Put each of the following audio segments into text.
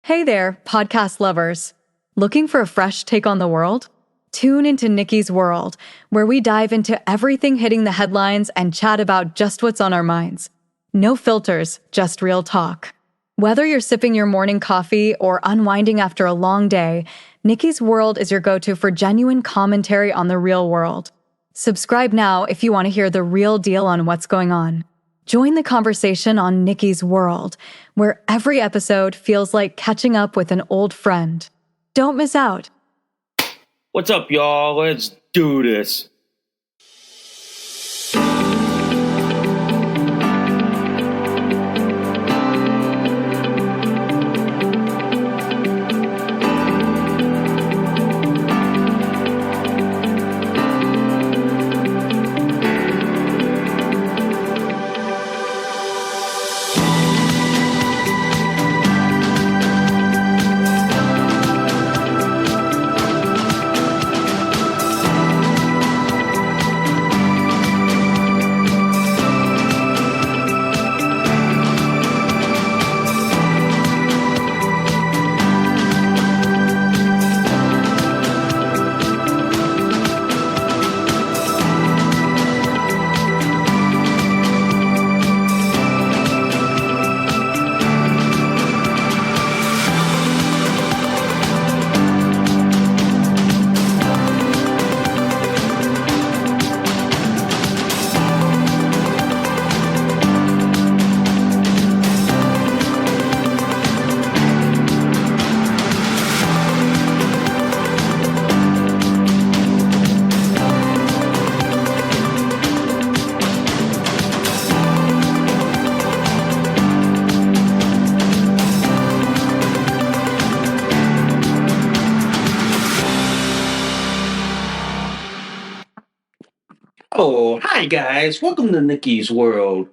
Hey there, podcast lovers. Looking for a fresh take on the world? Tune into Nikki's World, where we dive into everything hitting the headlines and chat about just what's on our minds. No filters, just real talk. Whether you're sipping your morning coffee or unwinding after a long day, Nikki's World is your go-to for genuine commentary on the real world. Subscribe now if you want to hear the real deal on what's going on. Join the conversation on Nikki's World, where every episode feels like catching up with an old friend. Don't miss out. What's up, y'all? Let's do this. Oh, hi guys. Welcome to Nikki's World.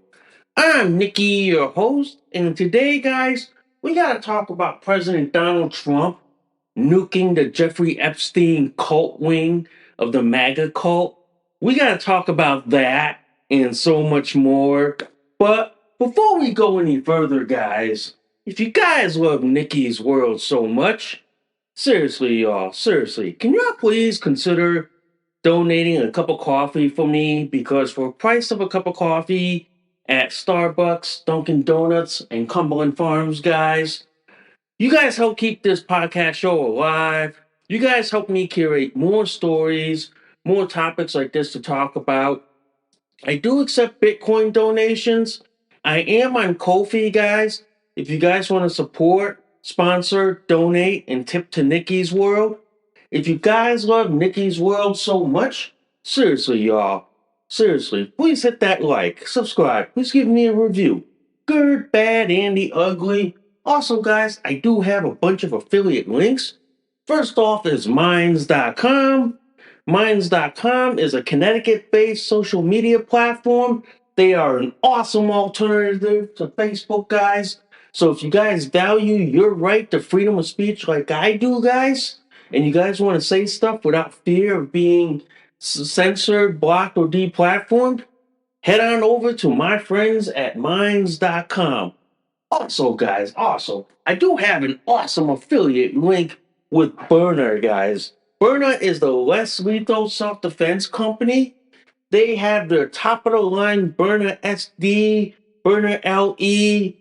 I'm Nikki, your host, and today, guys, we gotta talk about President Donald Trump nuking the Jeffrey Epstein cult wing of the MAGA cult. We gotta talk about that and so much more. But before we go any further, guys, if you guys love Nikki's World so much, seriously, y'all, seriously, can y'all please consider donating a cup of coffee for me? Because for the price of a cup of coffee at Starbucks, Dunkin' Donuts, and Cumberland Farms, guys, you guys help keep this podcast show alive. You guys help me curate more stories, more topics like this to talk about. I do accept Bitcoin donations. I am on Ko-fi, guys. If you guys want to support, sponsor, donate, and tip to Nikki's World. If you guys love Nikki's World so much, seriously, y'all, seriously, please hit that like, subscribe, please give me a review. Good, bad, and the ugly. Also, guys, I do have a bunch of affiliate links. First off is Minds.com. Minds.com is a Connecticut-based social media platform. They are an awesome alternative to Facebook, guys. So if you guys value your right to freedom of speech like I do, guys, and you guys want to say stuff without fear of being censored, blocked, or deplatformed, head on over to my friends at Minds.com. Also, guys, I do have an awesome affiliate link with Byrna, guys. Byrna is the less lethal self-defense company. They have their top-of-the-line Byrna SD, Byrna LE,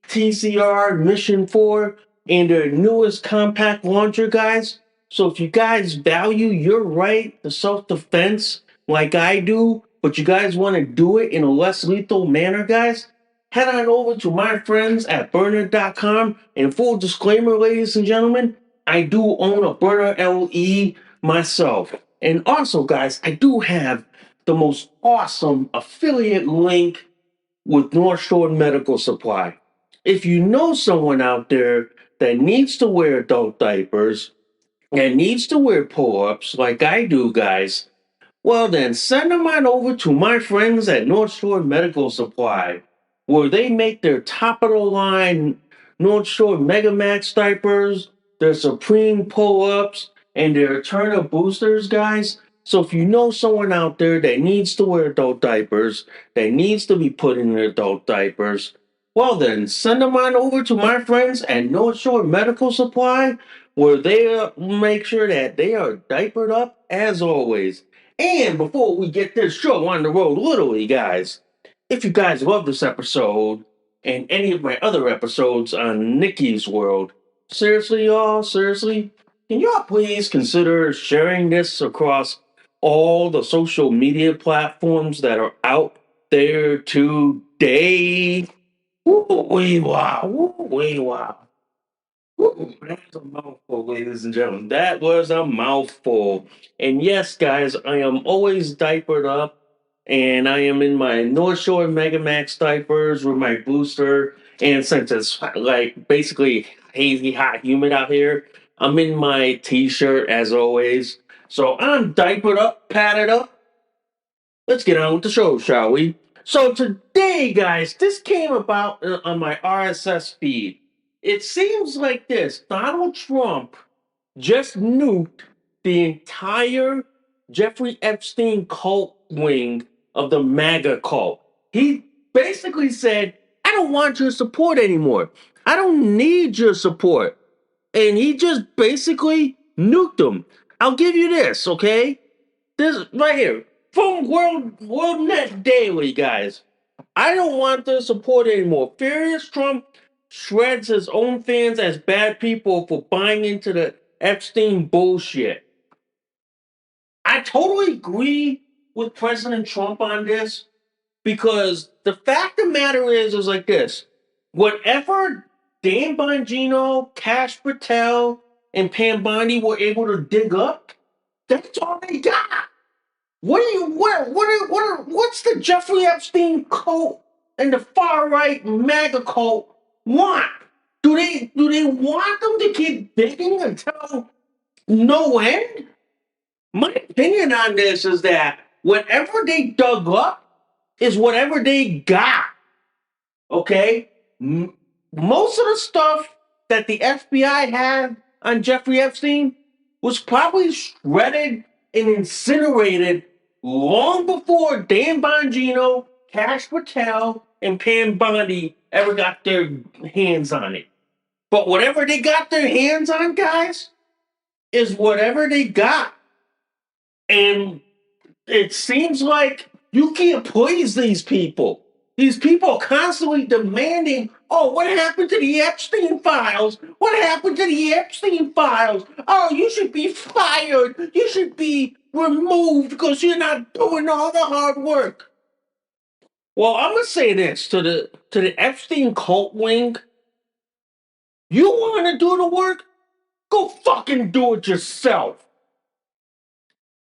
TCR Mission 4, and their newest compact launcher, guys. So if you guys value your right to self-defense like I do, but you guys want to do it in a less lethal manner, guys, head on over to my friends at Byrna.com. And full disclaimer, ladies and gentlemen, I do own a Byrna LE myself. And also, guys, I do have the most awesome affiliate link with North Shore Medical Supply. If you know someone out there that needs to wear adult diapers and needs to wear pull-ups like I do, guys, well then send them on over to my friends at North Shore Medical Supply, where they make their top-of-the-line North Shore Mega Max diapers, their Supreme pull-ups, and their Eterna boosters, guys. So if you know someone out there that needs to wear adult diapers, that needs to be put in their adult diapers, Well, then send them on over to my friends at North Shore Medical Supply, where they make sure that they are diapered up as always. And before we get this show on the road, literally, guys, if you guys love this episode and any of my other episodes on Nikki's World, seriously, y'all, seriously, can y'all please consider sharing this across all the social media platforms that are out there today? Wee wow, wee wow. That's a mouthful, ladies and gentlemen. That was a mouthful. And yes, guys, I am always diapered up, and I am in my North Shore Mega Max diapers with my booster. And since it's like basically hazy, hot, humid out here, I'm in my t-shirt as always. So I'm diapered up, padded up. Let's get on with the show, shall we? So today, guys, this came about on my RSS feed. It seems like this: Donald Trump just nuked the entire Jeffrey Epstein cult wing of the MAGA cult. He basically said, I don't want your support anymore. I don't need your support. And he just basically nuked them. I'll give you this, okay? This right here from World Net Daily, guys. I don't want their support anymore. Furious Trump shreds his own fans as bad people for buying into the Epstein bullshit. I totally agree with President Trump on this because the fact of the matter is like this. Whatever Dan Bongino, Cash Patel, and Pam Bondi were able to dig up, that's all they got. What's the Jeffrey Epstein cult and the far right MAGA cult want? Do they want them to keep digging until no end? My opinion on this is that whatever they dug up is whatever they got. Okay? Most of the stuff that the FBI had on Jeffrey Epstein was probably shredded and incinerated long before Dan Bongino, Cash Patel, and Pam Bondi ever got their hands on it. But whatever they got their hands on, guys, is whatever they got. And it seems like you can't please these people. These people are constantly demanding, oh, what happened to the Epstein files? What happened to the Epstein files? Oh, you should be fired. You should be removed because you're not doing all the hard work. Well, I'm gonna say this to the Epstein cult wing. You wanna do the work? Go fucking do it yourself.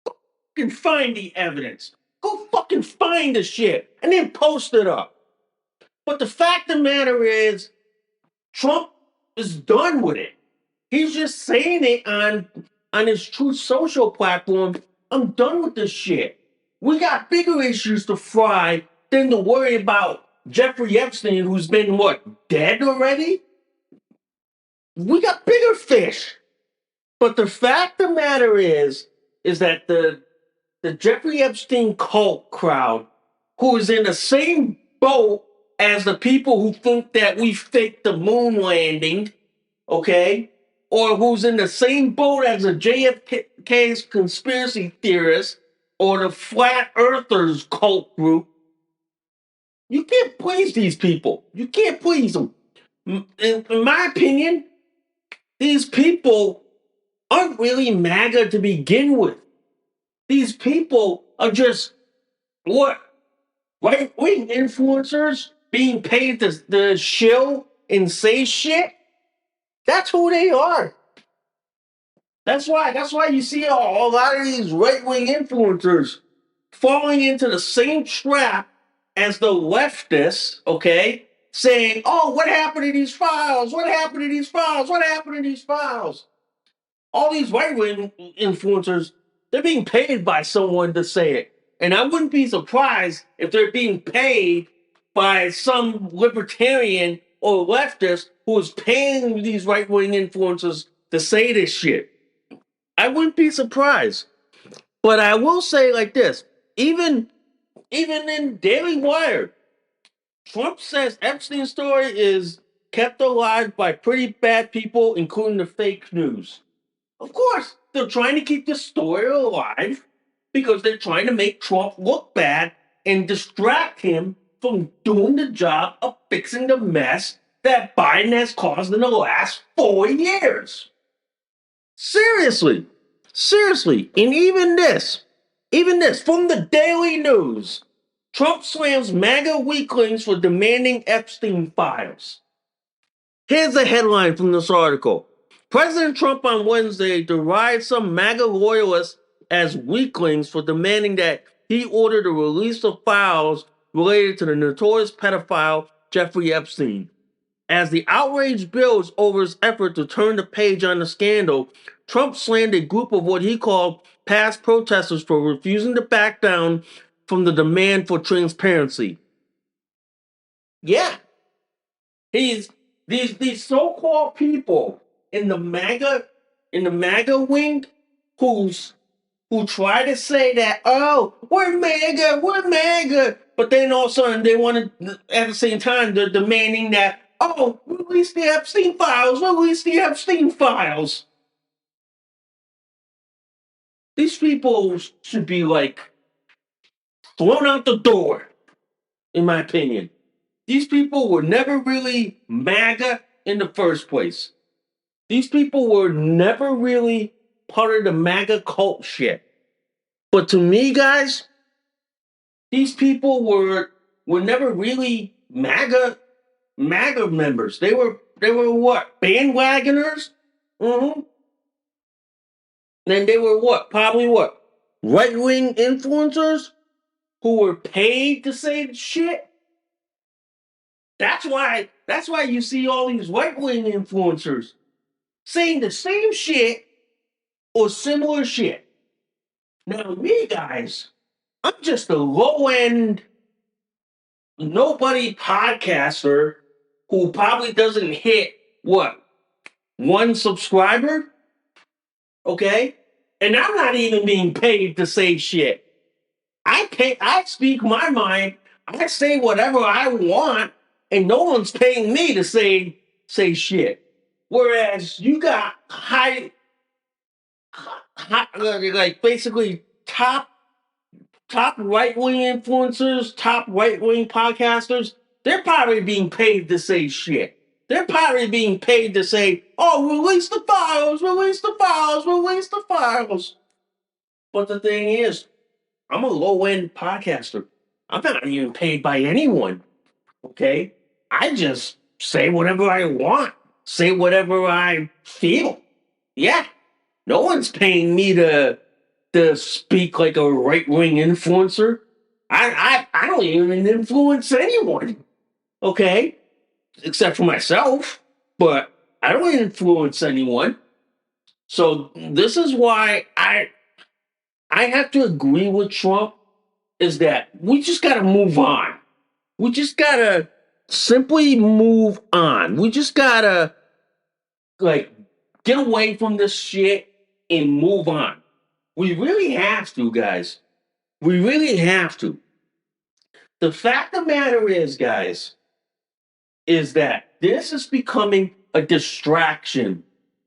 Fucking find the evidence. Go fucking find the shit and then post it up. But the fact of the matter is, Trump is done with it. He's just saying it on his Truth Social platform. I'm done with this shit. We got bigger issues to fry than to worry about Jeffrey Epstein, who's been what, dead already? We got bigger fish. But the fact of the matter is that the Jeffrey Epstein cult crowd, who is in the same boat as the people who think that we faked the moon landing, okay? Or who's in the same boat as the JFK's conspiracy theorists or the flat earthers cult group. You can't please these people. You can't please them. In my opinion, these people aren't really MAGA to begin with. These people are just what, right-wing influencers being paid to shill and say shit. That's who they are. That's why you see a lot of these right-wing influencers falling into the same trap as the leftists, okay? Saying, oh, what happened to these files? What happened to these files? What happened to these files? All these right-wing influencers, they're being paid by someone to say it. And I wouldn't be surprised if they're being paid by some libertarian or leftist who is paying these right-wing influencers to say this shit. I wouldn't be surprised. But I will say like this, even in Daily Wire, Trump says Epstein's story is kept alive by pretty bad people, including the fake news. Of course, they're trying to keep this story alive because they're trying to make Trump look bad and distract him from doing the job of fixing the mess that Biden has caused in the last 4 years. Seriously, seriously, and even this from the Daily News. Trump slams MAGA weaklings for demanding Epstein files. Here's a headline from this article. President Trump on Wednesday derided some MAGA loyalists as weaklings for demanding that he order the release of files related to the notorious pedophile Jeffrey Epstein. As the outrage builds over his effort to turn the page on the scandal, Trump slammed a group of what he called past protesters for refusing to back down from the demand for transparency. Yeah, he's these so-called people in the MAGA wing who try to say that, oh, we're MAGA, but then all of a sudden they want to, at the same time, they're demanding that, oh, release the Epstein files. These people should be like thrown out the door, in my opinion. These people were never really MAGA in the first place. These people were never really part of the MAGA cult shit. But to me, guys, these people were never really MAGA members. They were what? Bandwagoners? Mm-hmm. And they were what? Probably what? Right-wing influencers who were paid to say shit. That's why you see all these right-wing influencers saying the same shit or similar shit. Now, me, guys, I'm just a low end, nobody podcaster who probably doesn't hit what? One subscriber? Okay? And I'm not even being paid to say shit. I speak my mind, I say whatever I want, and no one's paying me to say shit. Whereas you got like basically top right wing influencers, top right wing podcasters, they're probably being paid to say shit. They're probably being paid to say, oh, release the files, release the files, release the files. But the thing is, I'm a low end podcaster. I'm not even paid by anyone. Okay? I just say whatever I want, say whatever I feel. Yeah. No one's paying me to speak like a right wing influencer. I don't even influence anyone. Okay? Except for myself. But I don't influence anyone. So this is why I have to agree with Trump is that we just gotta move on. We just gotta simply move on. We just gotta like get away from this shit and move on. We really have to, guys. We really have to. The fact of the matter is, guys, is that this is becoming a distraction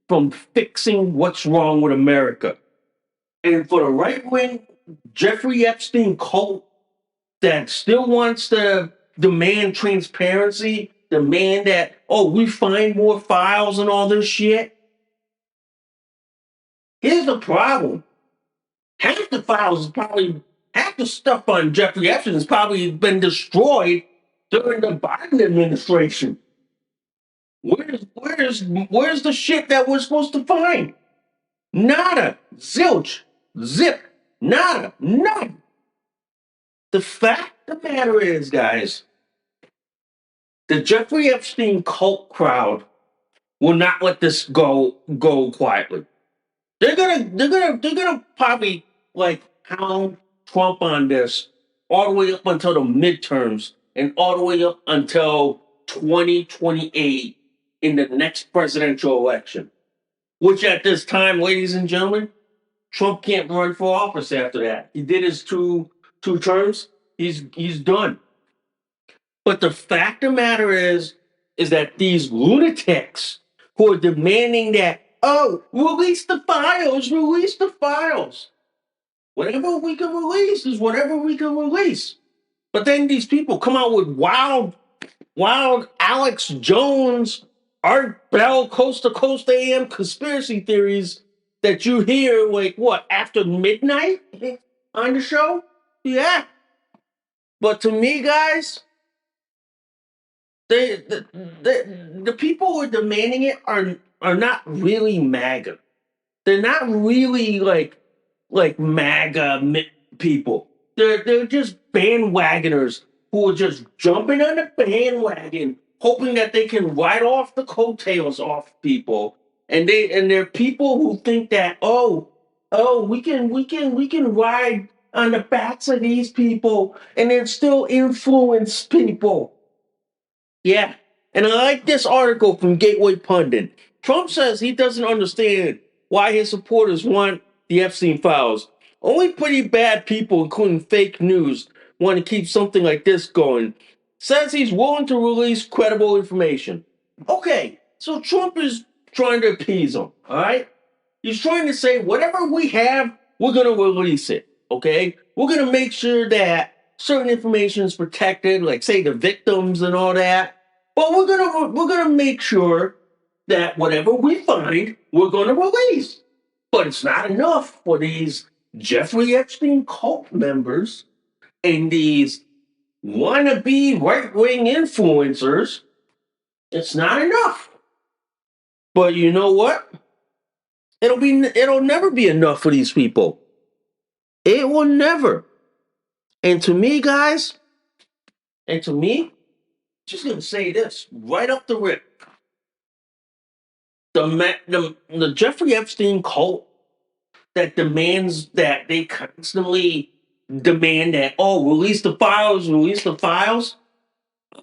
from fixing what's wrong with America. And for the right wing Jeffrey Epstein cult that still wants to demand transparency, demand that, oh, we find more files and all this shit. Here's the problem. Half the files is probably, half the stuff on Jeffrey Epstein has probably been destroyed during the Biden administration. Where's the shit that we're supposed to find? Nada. Zilch. Zip. Nada. None. The fact of the matter is, guys, the Jeffrey Epstein cult crowd will not let this go quietly. They're gonna probably like hound Trump on this all the way up until the midterms and all the way up until 2028 in the next presidential election. Which at this time, ladies and gentlemen, Trump can't run for office after that. He did his two terms. He's done. But the fact of the matter is that these lunatics who are demanding that, oh, release the files. Whatever we can release is whatever we can release. But then these people come out with wild Alex Jones, Art Bell, Coast to Coast AM conspiracy theories that you hear like what after midnight on the show. Yeah, but to me, guys, they the people who are demanding it are not really MAGA. They're not really like MAGA people. They're just bandwagoners who are just jumping on the bandwagon, hoping that they can ride off the coattails off people. And they're people who think that we can ride on the backs of these people and then still influence people. Yeah. And I like this article from Gateway Pundit. Trump says he doesn't understand why his supporters want the Epstein files. Only pretty bad people, including fake news, want to keep something like this going. Says he's willing to release credible information. Okay, so Trump is trying to appease him, all right? He's trying to say whatever we have, we're going to release it, okay? We're going to make sure that certain information is protected, like say the victims and all that. But we're gonna make sure that whatever we find, we're gonna release. But it's not enough for these Jeffrey Epstein cult members and these wannabe right-wing influencers. It's not enough. But you know what? It'll never be enough for these people. It will never. And to me, guys, and to me, just gonna say this right up the rip. The Jeffrey Epstein cult that demands that they constantly demand that, oh, release the files. I'm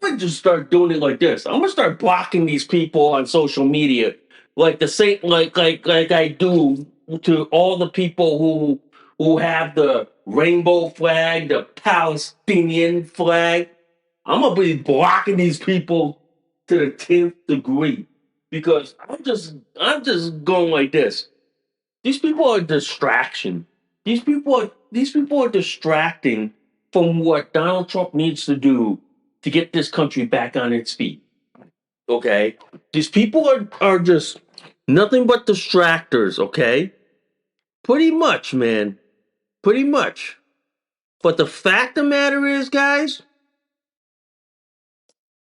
gonna just start doing it like this. I'm gonna start blocking these people on social media, like the same, like I do to all the people who have the rainbow flag, the Palestinian flag. I'm gonna be blocking these people to the 10th degree because I'm just going like this. These people are a distraction. These people are distracting from what Donald Trump needs to do to get this country back on its feet. Okay? These people are just nothing but distractors, okay? Pretty much, man. Pretty much. But the fact of the matter is, guys,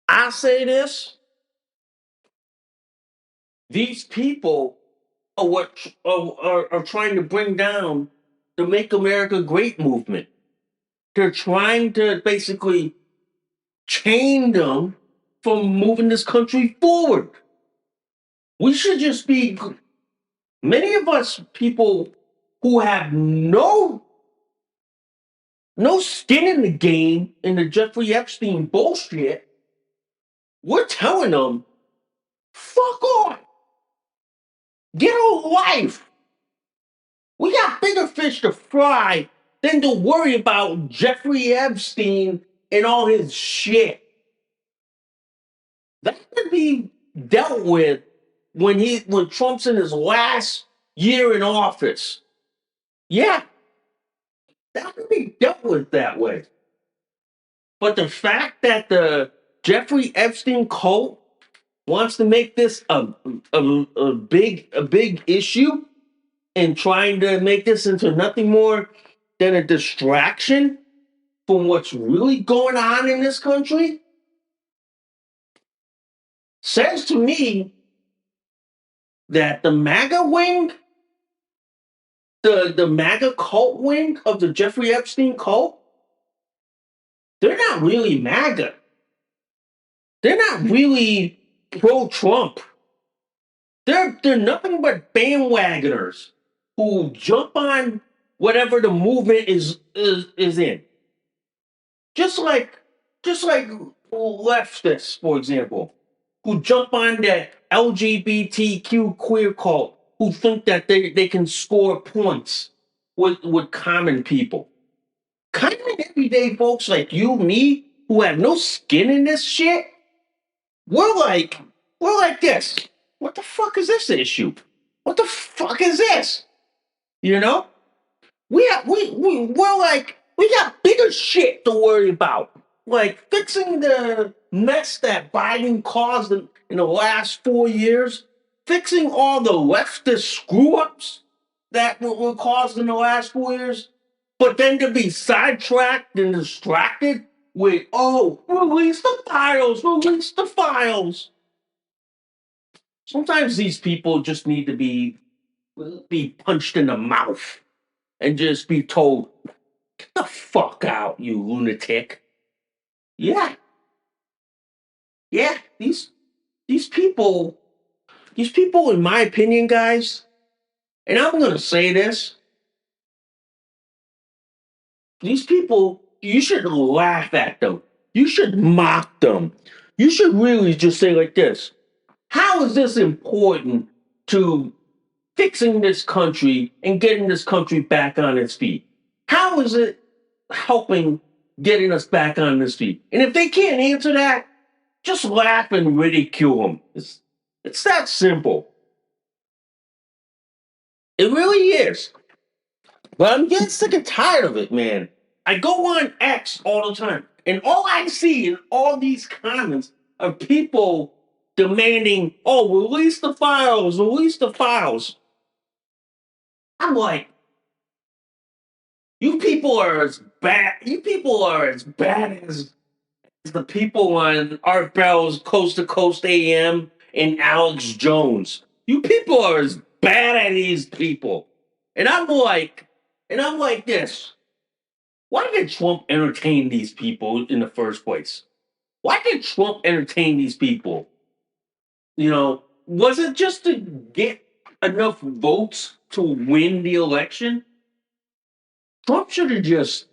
I say this, these people are what are trying to bring down the Make America Great movement. They're trying to basically chain them from moving this country forward. We should just be, many of us people who have no skin in the game in the Jeffrey Epstein bullshit, we're telling them, fuck off, get a life. We got bigger fish to fry than to worry about Jeffrey Epstein and all his shit. That could be dealt with when Trump's in his last year in office. Yeah, that could be dealt with that way. But the fact that the Jeffrey Epstein cult wants to make this a big issue and trying to make this into nothing more than a distraction from what's really going on in this country says to me that the MAGA wing, the MAGA cult wing of the Jeffrey Epstein cult, they're not really MAGA. They're not really pro Trump. They're nothing but bandwagoners who jump on whatever the movement is in. Just like leftists, for example, who jump on the LGBTQ queer cult, who think that they can score points with common people. Common everyday folks like you, me, who have no skin in this shit, we're like, we're like this. What the fuck is this issue? What the fuck is this? You know? We're like, we got bigger shit to worry about. Like fixing the mess that Biden caused in the last 4 years, fixing all the leftist screw ups that were caused in the last 4 years, but then to be sidetracked and distracted with, oh, release the files. Sometimes these people just need to be punched in the mouth and just be told, get the fuck out, you lunatic. Yeah, yeah, these people, in my opinion, guys, and I'm gonna say this, these people, you should laugh at them. You should mock them. You should really just say like this. How is this important to fixing this country and getting this country back on its feet? How is it helping getting us back on its feet? And if they can't answer that, just laugh and ridicule them. It's that simple. It really is. But I'm getting sick and tired of it, man. I go on X all the time, and all I see in all these comments are people demanding, oh, release the files, release the files. I'm like, you people are as bad. You people are as bad as the people on Art Bell's Coast to Coast AM and Alex Jones. You people are as bad as these people. And I'm like this. Why did Trump entertain these people in the first place? Why did Trump entertain these people? You know, was it just to get enough votes to win the election? Trump should have just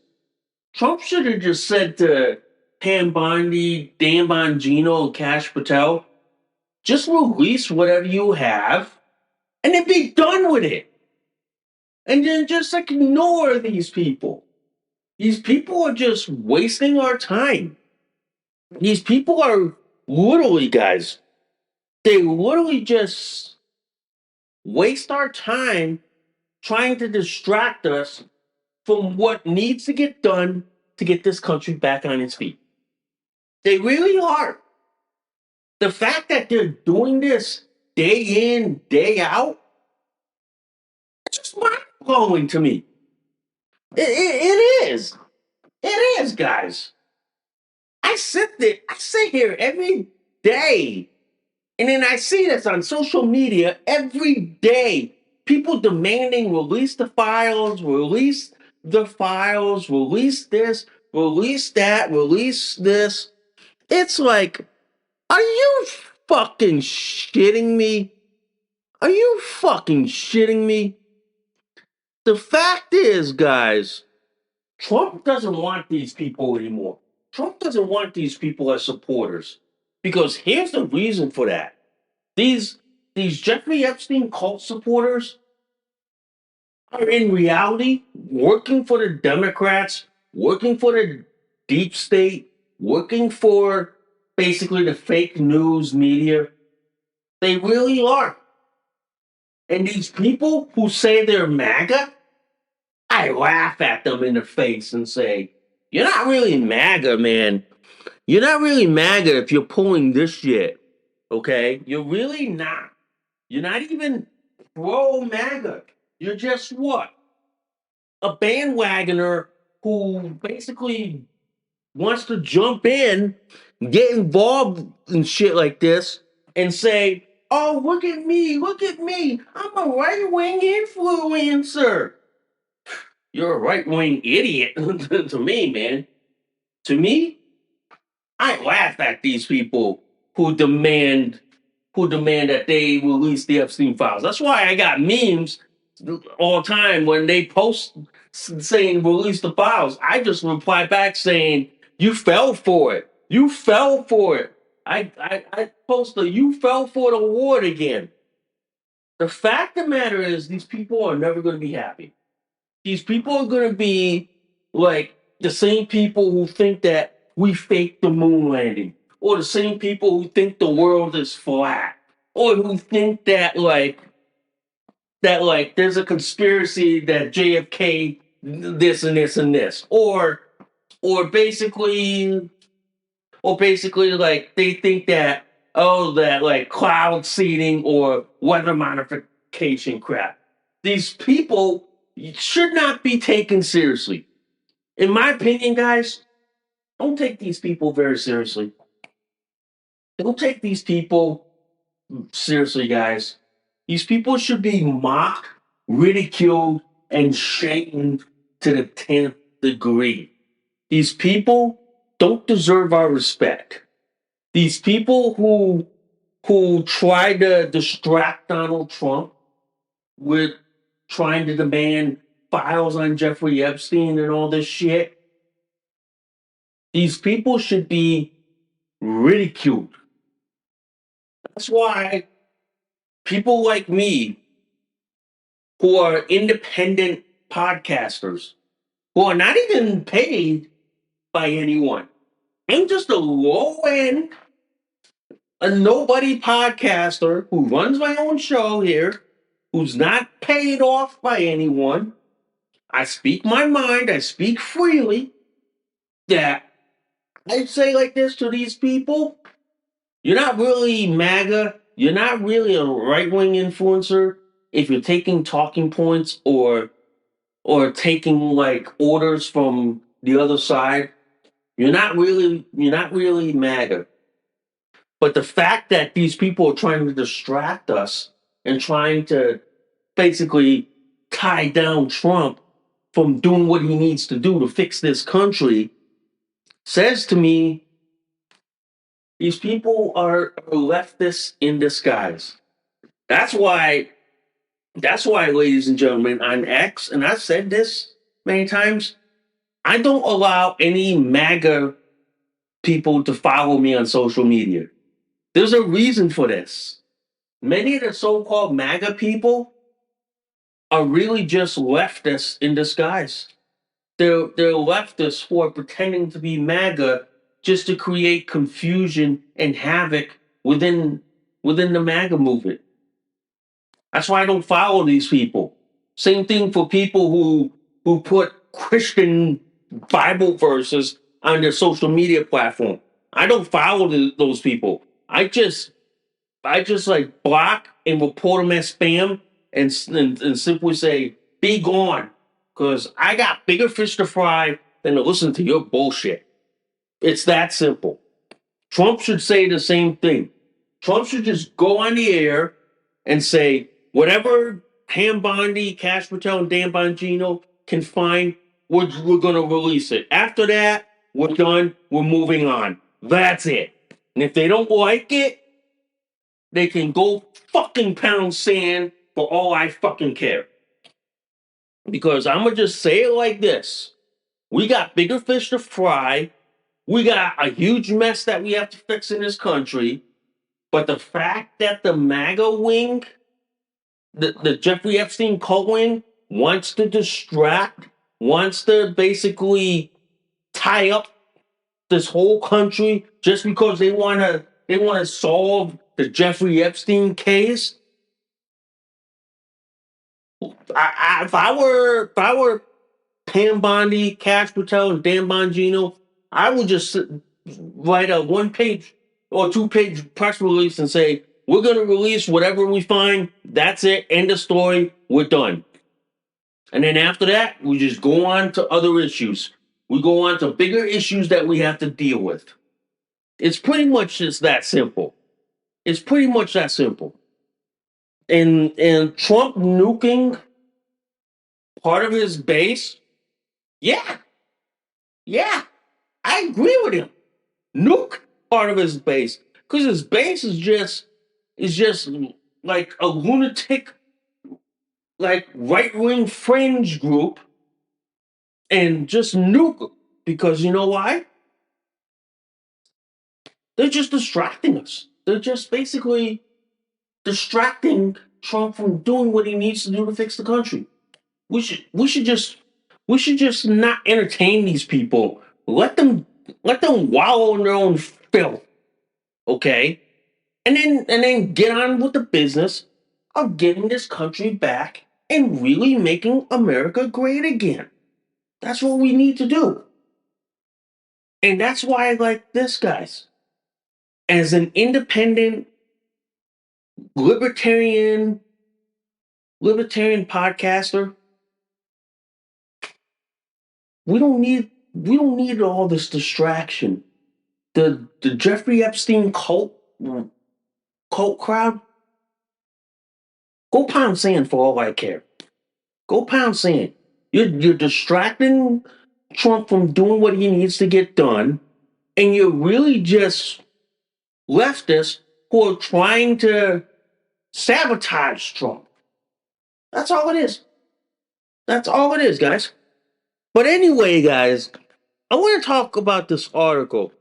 Trump should have just said to Pam Bondi, Dan Bongino, and Cash Patel, just release whatever you have and then be done with it. And then just like ignore these people. These people are just wasting our time. These people are literally, guys, they literally just waste our time trying to distract us from what needs to get done to get this country back on its feet. They really are. The fact that they're doing this day in, day out, it's just mind blowing to me. It is. It is, guys. I sit here every day, and then I see this on social media every day. People demanding release the files, release the files, release this, release that, release this. It's like, are you fucking shitting me? Are you fucking shitting me? The fact is, guys, Trump doesn't want these people anymore. Trump doesn't want these people as supporters. Because here's the reason for that. These these Jeffrey Epstein cult supporters are in reality working for the Democrats, working for the deep state, working for basically the fake news media. They really are. And these people who say they're MAGA, I laugh at them in the face and say, you're not really MAGA, man. You're not really MAGA if you're pulling this shit. Okay? You're really not. You're not even pro MAGA. You're just what? A bandwagoner who basically wants to jump in, get involved in shit like this, and say, oh, look at me, I'm a right wing influencer. You're a right wing idiot to me, man. To me, I laugh at these people who demand that they release the Epstein files. That's why I got memes all the time when they post saying release the files. I just reply back saying, you fell for it. You fell for it. I post a you fell for the award again. The fact of the matter is these people are never going to be happy. These people are going to be like the same people who think that we faked the moon landing, or the same people who think the world is flat, or who think that there's a conspiracy that JFK this and this and this, or basically like they think that that like cloud seeding or weather modification crap. These people should not be taken seriously. In my opinion, guys, don't take these people very seriously. Don't take these people seriously, guys. These people should be mocked, ridiculed, and shamed to the 10th degree. These people don't deserve our respect. These people who try to distract Donald Trump with trying to demand files on Jeffrey Epstein and all this shit, these people should be ridiculed. That's why people like me, who are independent podcasters, who are not even paid by anyone, I'm just a low end, a nobody podcaster who runs my own show here, who's not paid off by anyone. I speak my mind, I speak freely. That I say like this to these people: you're not really MAGA, you're not really a right wing influencer if you're taking talking points or taking like orders from the other side. You're not really MAGA. But the fact that these people are trying to distract us and trying to basically tie down Trump from doing what he needs to do to fix this country says to me these people are leftists in disguise. That's why, ladies and gentlemen, on X, and I've said this many times, I don't allow any MAGA people to follow me on social media. There's a reason for this. Many of the so-called MAGA people are really just leftists in disguise. They're leftists who are pretending to be MAGA just to create confusion and havoc within the MAGA movement. That's why I don't follow these people. Same thing for people who put Christian Bible verses on their social media platform. I don't follow those people. I just like block and report them as spam and simply say, be gone. Because I got bigger fish to fry than to listen to your bullshit. It's that simple. Trump should say the same thing. Trump should just go on the air and say, whatever Pam Bondi, Cash Patel, and Dan Bongino can find, we're going to release it. After that, we're done. We're moving on. That's it. And if they don't like it, they can go fucking pound sand for all I fucking care. Because I'm going to just say it like this. We got bigger fish to fry. We got a huge mess that we have to fix in this country. But the fact that the MAGA wing, the Jeffrey Epstein cult wing, wants to distract, wants to basically tie up this whole country just because they want to solve the Jeffrey Epstein case. If I were Pam Bondi, Cash Patel, and Dan Bongino, I would just write a 1-page or 2-page press release and say, we're going to release whatever we find. That's it. End of story. We're done. And then after that, we just go on to other issues. We go on to bigger issues that we have to deal with. It's pretty much just that simple. It's pretty much that simple. And Trump nuking part of his base, yeah, I agree with him. Nuke part of his base, because his base is just like a lunatic, like right wing fringe group, and just nuke because you know why? They're just distracting us. They're just basically distracting Trump from doing what he needs to do to fix the country. We should just not entertain these people. wallow in their own filth, okay? And then get on with the business of getting this country back and really making America great again. That's what we need to do. And that's why I like this, guys. As an independent libertarian podcaster, we don't need all this distraction. The Jeffrey Epstein cult crowd, go pound sand for all I care. Go pound sand. You're distracting Trump from doing what he needs to get done, and you're really just leftists who are trying to sabotage Trump. That's all it is. That's all it is, guys. But anyway, guys, I want to talk about this article.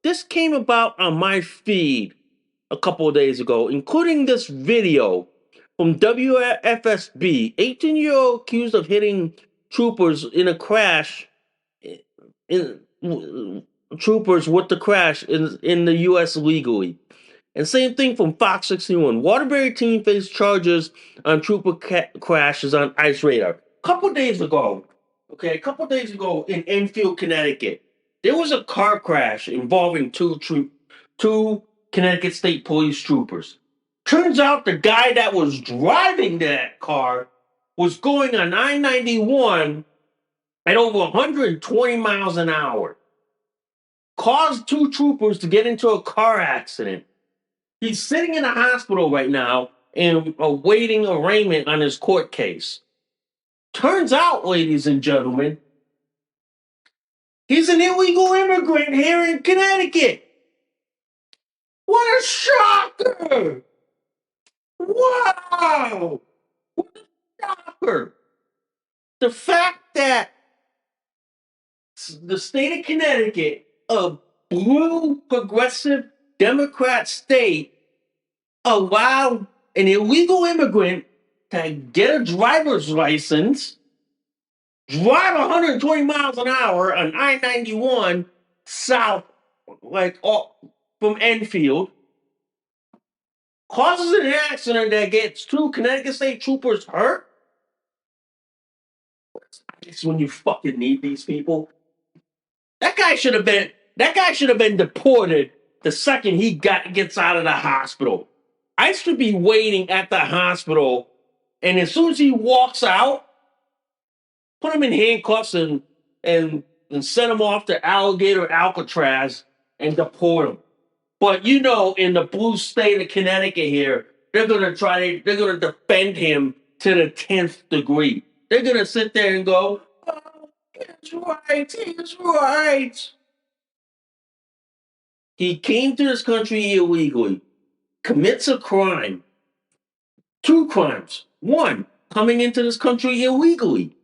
This came about on my feed a couple of days ago, including this video from WFSB. 18-year-old accused of hitting troopers in a crash. In troopers with the crash in the U.S. illegally. And same thing from Fox 61. Waterbury team faced charges on trooper crashes on ICE radar. Couple days ago in Enfield, Connecticut, there was a car crash involving two Connecticut State police troopers. Turns out the guy that was driving that car was going on I-91 at over 120 miles an hour. Caused two troopers to get into a car accident. He's sitting in a hospital right now and awaiting arraignment on his court case. Turns out, ladies and gentlemen, he's an illegal immigrant here in Connecticut. What a shocker! Wow! What a shocker! The fact that the state of Connecticut, a blue progressive Democrat state, allowed an illegal immigrant to get a driver's license, drive 120 miles an hour on I-91 south, from Enfield, causes an accident that gets two Connecticut State troopers hurt. It's when you fucking need these people. That guy should have been deported the second he gets out of the hospital. I should be waiting at the hospital, and as soon as he walks out, put him in handcuffs and send him off to Alligator Alcatraz and deport him. But in the blue state of Connecticut here, they're gonna defend him to the 10th degree. They're gonna sit there and go, "Oh, he's right. He came to this country illegally, commits a crime, two crimes. One, coming into this country illegally.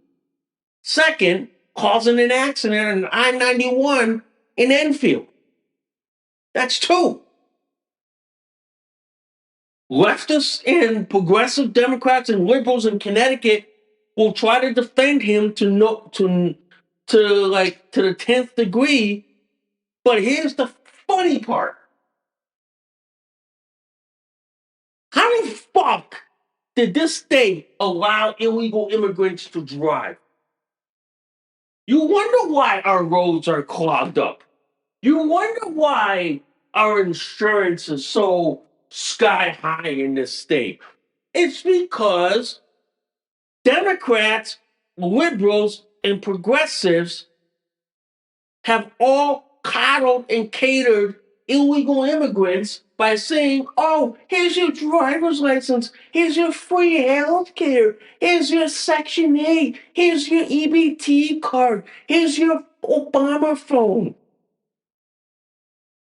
Second, causing an accident on I-91 in Enfield. That's two. Leftists and progressive Democrats and liberals in Connecticut will try to defend him to the 10th degree. But here's the funny part. How the fuck did this state allow illegal immigrants to drive? You wonder why our roads are clogged up. You wonder why our insurance is so sky high in this state. It's because Democrats, liberals, and progressives have all coddled and catered illegal immigrants by saying, "Oh, here's your driver's license, here's your free health care, here's your Section 8, here's your EBT card, here's your Obama phone."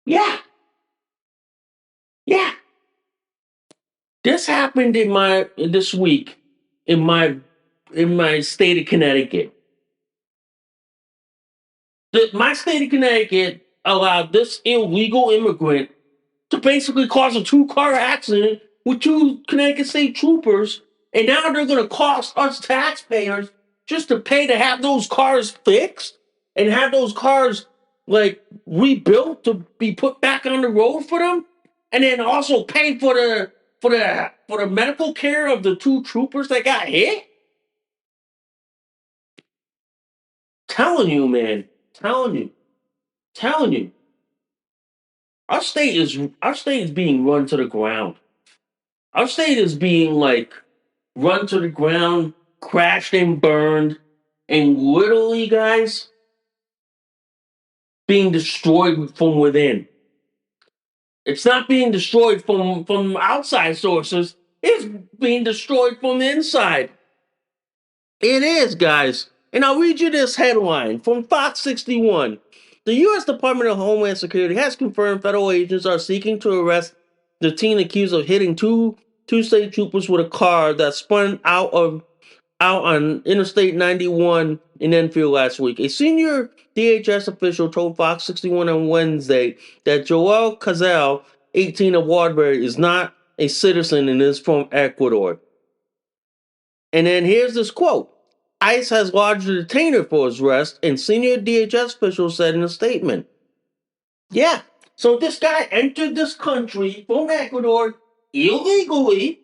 Yeah. This happened this week in my state of Connecticut. My state of Connecticut allowed this illegal immigrant to basically cause a two-car accident with two Connecticut State troopers, and now they're going to cost us taxpayers just to pay to have those cars fixed and have those cars like rebuilt to be put back on the road for them, and then also pay for the medical care of the two troopers that got hit. Telling you, man, telling you, telling you, our state is being run to the ground. Our state is being like run to the ground, crashed and burned, and literally, guys, being destroyed from within. It's not being destroyed from outside sources. It's being destroyed from the inside. It is, guys. And I'll read you this headline from Fox 61. The U.S. Department of Homeland Security has confirmed federal agents are seeking to arrest the teen accused of hitting two state troopers with a car that spun out on Interstate 91 in Enfield last week. A senior DHS official told Fox 61 on Wednesday that Joel Cazal, 18 of Waterbury, is not a citizen and is from Ecuador. And then here's this quote. ICE has lodged a detainer for his arrest, and senior DHS officials said in a statement. Yeah, so this guy entered this country from Ecuador illegally,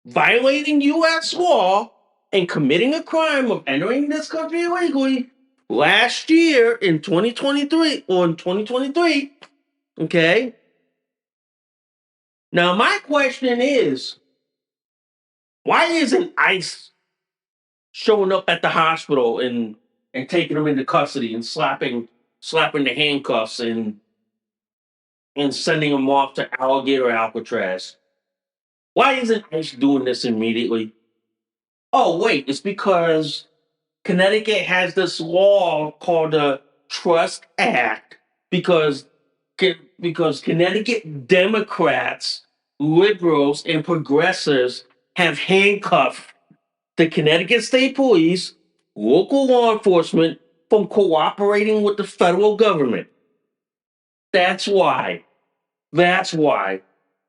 violating U.S. law, and committing a crime of entering this country illegally last year in 2023 or in 2023. Okay. Now, my question is, why isn't ICE showing up at the hospital and taking him into custody and slapping the handcuffs and sending him off to Alligator Alcatraz? Why isn't ICE doing this immediately? Oh, wait, it's because Connecticut has this law called the Trust Act because Connecticut Democrats, liberals, and progressives have handcuffed the Connecticut State Police, local law enforcement from cooperating with the federal government. That's why. That's why.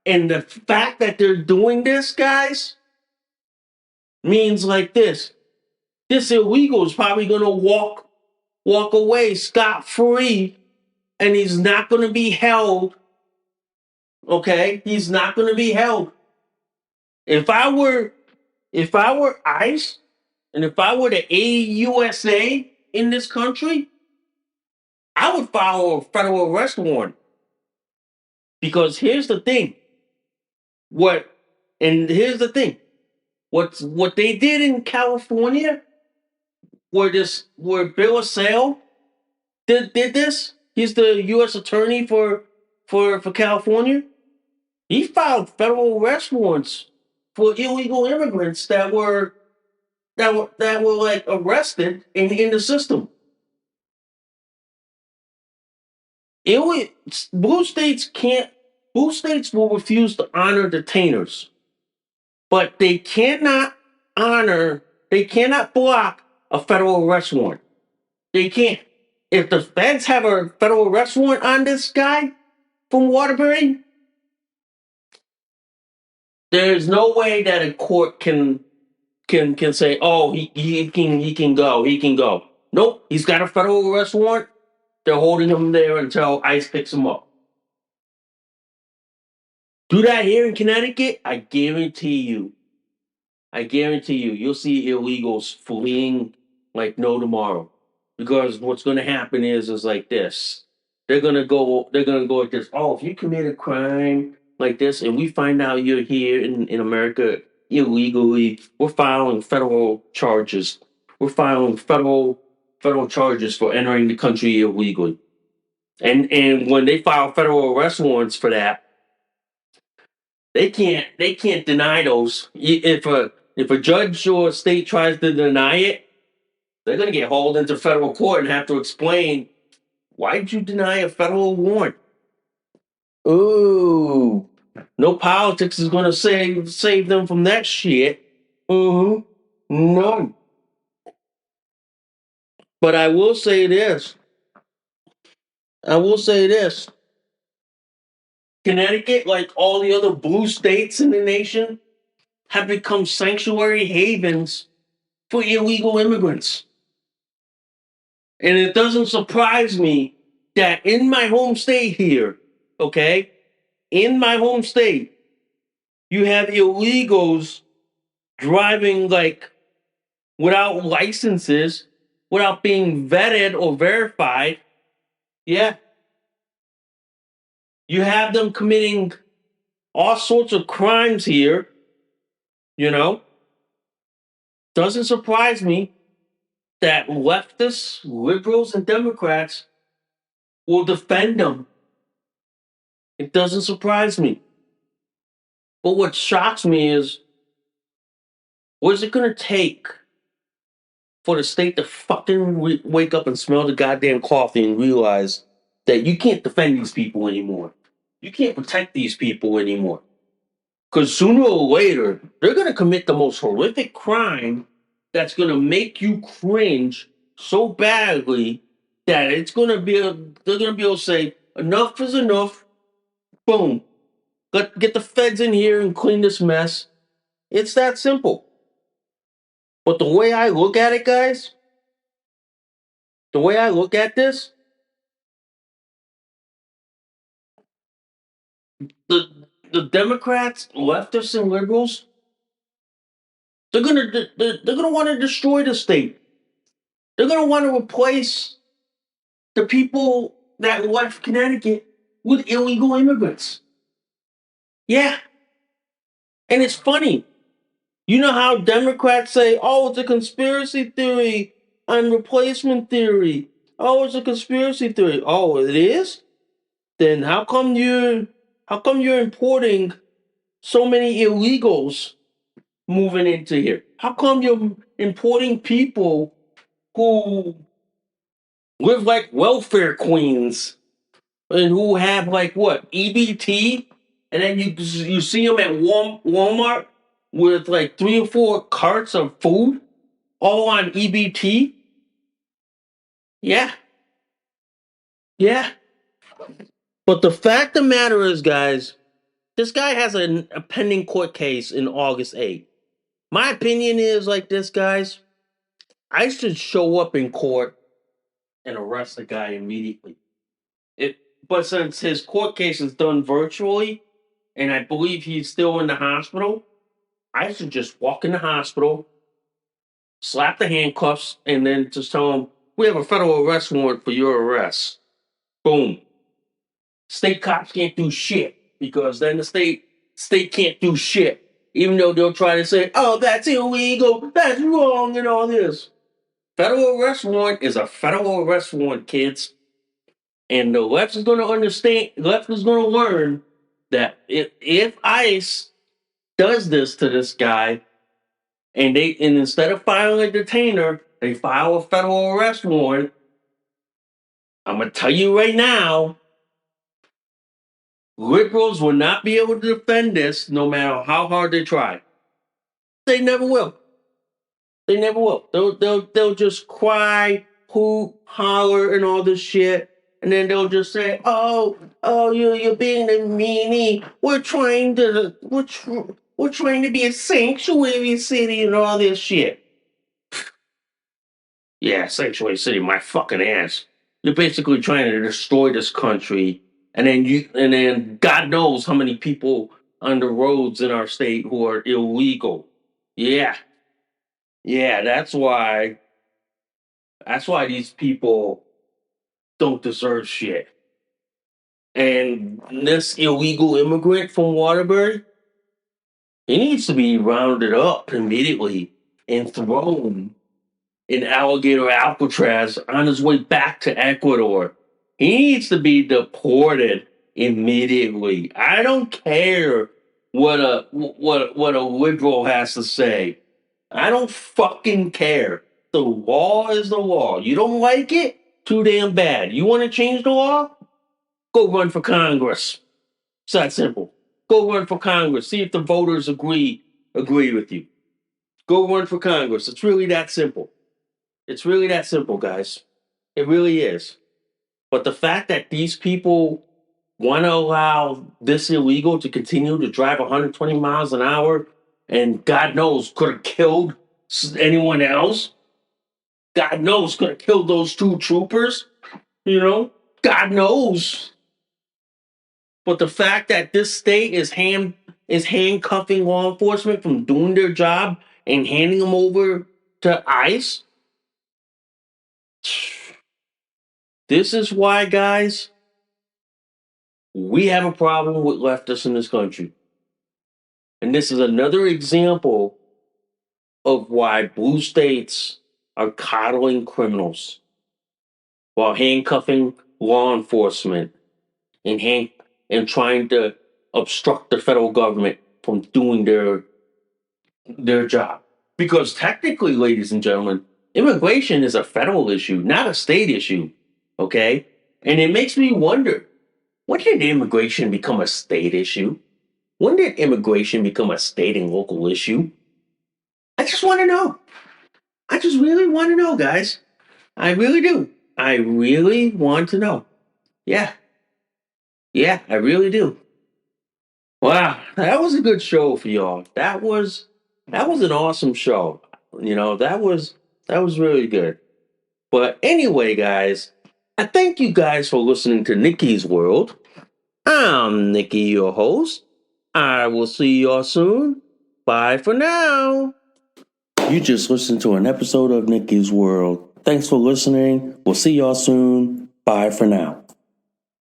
And the fact that they're doing this, guys, means like this. This illegal is probably going to walk away scot free, and he's not going to be held. Okay, he's not going to be held. If I were ICE, and if I were the AUSA in this country, I would file a federal arrest warrant. Because here's the thing. Here's the thing. What they did in California, where Byrna Self did this. He's the U.S. attorney for California. He filed federal arrest warrants for illegal immigrants that were like arrested in the system. Blue states can't. Blue states will refuse to honor detainers, but they cannot block a federal arrest warrant. They can't. If the feds have a federal arrest warrant on this guy from Waterbury, there's no way that a court can say, oh, he can go. Nope, he's got a federal arrest warrant. They're holding him there until ICE picks him up. Do that here in Connecticut, I guarantee you, you'll see illegals fleeing like no tomorrow. Because what's going to happen is like this. They're going to go like this. Oh, if you commit a crime like this and we find out you're here in America illegally, we're filing federal charges. We're filing federal charges for entering the country illegally. And when they file federal arrest warrants for that, they can't deny those. If a judge or a state tries to deny it, they're going to get hauled into federal court and have to explain, why did you deny a federal warrant? Ooh, no politics is going to save them from that shit. None. But I will say this. Connecticut, like all the other blue states in the nation, have become sanctuary havens for illegal immigrants. And it doesn't surprise me that in my home state here, okay, in my home state, you have illegals driving like without licenses, without being vetted or verified. Yeah. You have them committing all sorts of crimes here, you know. Doesn't surprise me that leftists, liberals, and Democrats will defend them. It doesn't surprise me. But what shocks me is what is it going to take for the state to fucking wake up and smell the goddamn coffee and realize that you can't defend these people anymore? You can't protect these people anymore. Because sooner or later, they're going to commit the most horrific crime that's going to make you cringe so badly that it's going to be, they're going to be able to say, enough is enough. Boom. Get the feds in here and clean this mess. It's that simple. But the way I look at it, guys, the way I look at this, the the Democrats, leftists, and liberals, they're gonna want to destroy the state. They're gonna want to replace the people that left Connecticut with illegal immigrants. Yeah, and it's funny. You know how Democrats say, "Oh, it's a conspiracy theory on replacement theory." Oh, it's a conspiracy theory. Oh, it is. Then how come you're importing so many illegals moving into here? How come you're importing people who live like welfare queens and who have like what EBT, and then you see them at Walmart with like 3 or 4 carts of food, all on EBT? Yeah, yeah. But the fact of the matter is, guys, this guy has a pending court case in August 8th. My opinion is like this, guys. I should show up in court and arrest the guy immediately. It, but since his court case is done virtually, and I believe he's still in the hospital, I should just walk in the hospital, slap the handcuffs, and then just tell him, "We have a federal arrest warrant for your arrest." Boom. State cops can't do shit because then the state can't do shit. Even though they'll try to say, "Oh, that's illegal, that's wrong," and all this. Federal arrest warrant is a federal arrest warrant, kids. And the left is going to understand, left is going to learn that if ICE does this to this guy, and instead of filing a detainer, they file a federal arrest warrant, I'm going to tell you right now, liberals will not be able to defend this no matter how hard they try. They never will. They never will. They'll just cry, hoot, holler, and all this shit, and then they'll just say, "Oh, you're being a meanie. We're trying to be a sanctuary city and all this shit." Yeah, sanctuary city, my fucking ass. You're basically trying to destroy this country, and then God knows how many people on the roads in our state who are illegal. Yeah, yeah, that's why these people don't deserve shit. And this illegal immigrant from Waterbury, he needs to be rounded up immediately and thrown in alligator Alcatraz on his way back to Ecuador. He needs to be deported immediately. I don't care what a liberal has to say. I don't fucking care. The law is the law. You don't like it? Too damn bad. You want to change the law? Go run for Congress. It's that simple. Go run for Congress. See if the voters agree with you. Go run for Congress. It's really that simple. It's really that simple, guys. It really is. But the fact that these people want to allow this illegal to continue to drive 120 miles an hour and God knows could have killed anyone else. God knows could have killed those 2 troopers, you know? God knows. But the fact that this state is handcuffing law enforcement from doing their job and handing them over to ICE. This is why, guys, we have a problem with leftists in this country. And this is another example of why blue states are coddling criminals while handcuffing law enforcement and trying to obstruct the federal government from doing their job. Because technically, ladies and gentlemen, immigration is a federal issue, not a state issue. Okay? And it makes me wonder, when did immigration become a state issue? When did immigration become a state and local issue? I just want to know. I just really want to know, guys. I really do. I really want to know. Yeah. Yeah, I really do. Wow, that was a good show for y'all. That was an awesome show. That was really good. But anyway, guys, I thank you guys for listening to Nikki's World. I'm Nikki, your host. I will see y'all soon. Bye for now. You just listened to an episode of Nikki's World. Thanks for listening. We'll see y'all soon. Bye for now.